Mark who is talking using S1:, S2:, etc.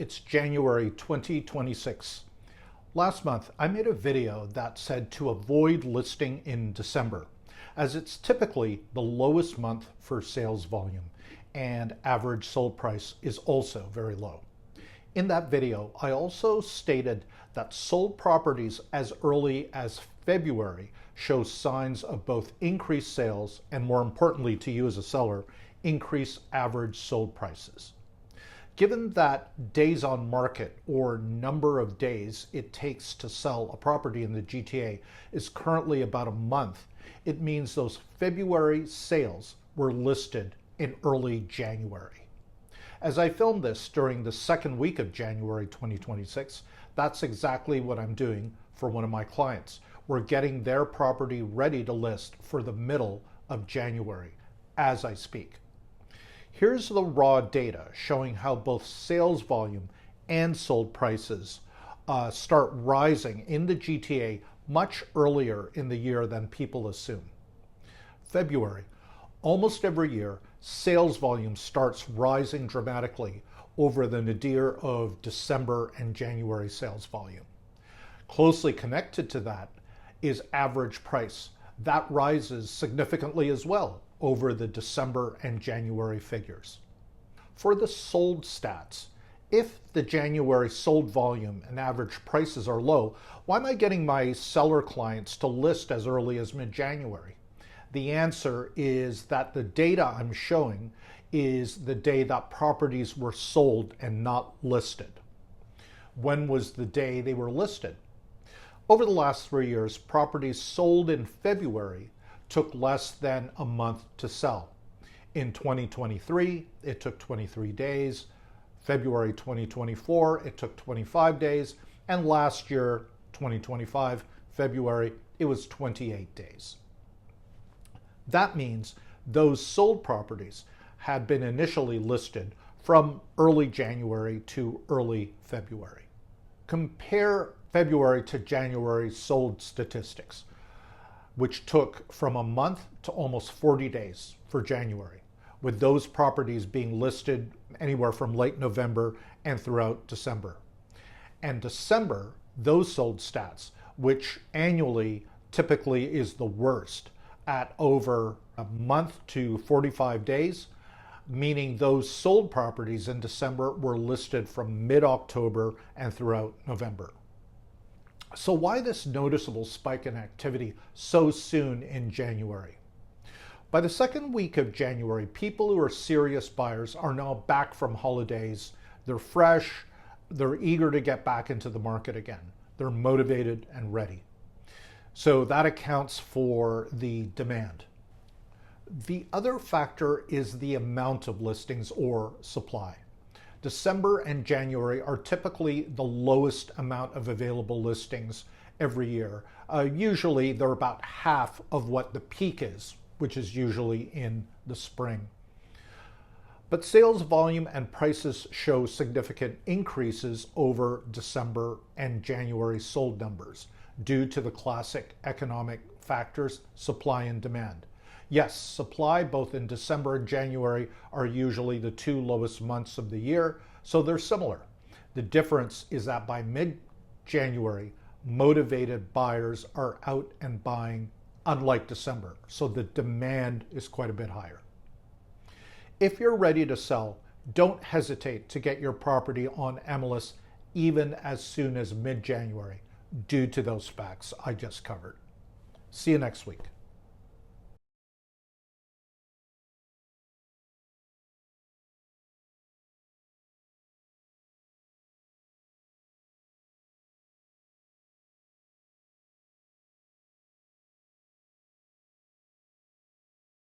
S1: It's January 2026. Last month, I made a video that said to avoid listing in December, as it's typically the lowest month for sales volume, and average sold price is also very low. In that video, I also stated that sold properties as early as February show signs of both increased sales and, more importantly to you as a seller, increased average sold prices. Given that days on market, or number of days it takes to sell a property in the GTA, is currently about a month, it means those February sales were listed in early January. As I filmed this during the second week of January 2026, that's exactly what I'm doing for one of my clients. We're getting their property ready to list for the middle of January as I speak. Here's the raw data showing how both sales volume and sold prices start rising in the GTA much earlier in the year than people assume. February, almost every year, sales volume starts rising dramatically over the nadir of December and January sales volume. Closely connected to that is average price. That rises significantly as well over the December and January figures. For the sold stats, if the January sold volume and average prices are low, why am I getting my seller clients to list as early as mid-January? The answer is that the data I'm showing is the day that properties were sold and not listed. When was the day they were listed? Over the last 3 years, properties sold in February took less than a month to sell. In 2023, it took 23 days. February 2024, it took 25 days. And last year, 2025, February, it was 28 days. That means those sold properties had been initially listed from early January to early February. Compare February to January sold statistics, which took from a month to almost 40 days for January, with those properties being listed anywhere from late November and throughout December. And December, those sold stats, which annually typically is the worst, at over a month to 45 days, meaning those sold properties in December were listed from mid-October and throughout November. So why this noticeable spike in activity so soon in January? By the second week of January, people who are serious buyers are now back from holidays. They're fresh, they're eager to get back into the market again. They're motivated and ready. So that accounts for the demand. The other factor is the amount of listings or supply. December and January are typically the lowest amount of available listings every year. Usually they're about half of what the peak is, which is usually in the spring. But sales volume and prices show significant increases over December and January sold numbers due to the classic economic factors, supply and demand. Yes, supply both in December and January are usually the two lowest months of the year, so they're similar. The difference is that by mid-January, motivated buyers are out and buying, unlike December, so the demand is quite a bit higher. If you're ready to sell, don't hesitate to get your property on MLS even as soon as mid-January, due to those facts I just covered. See you next week.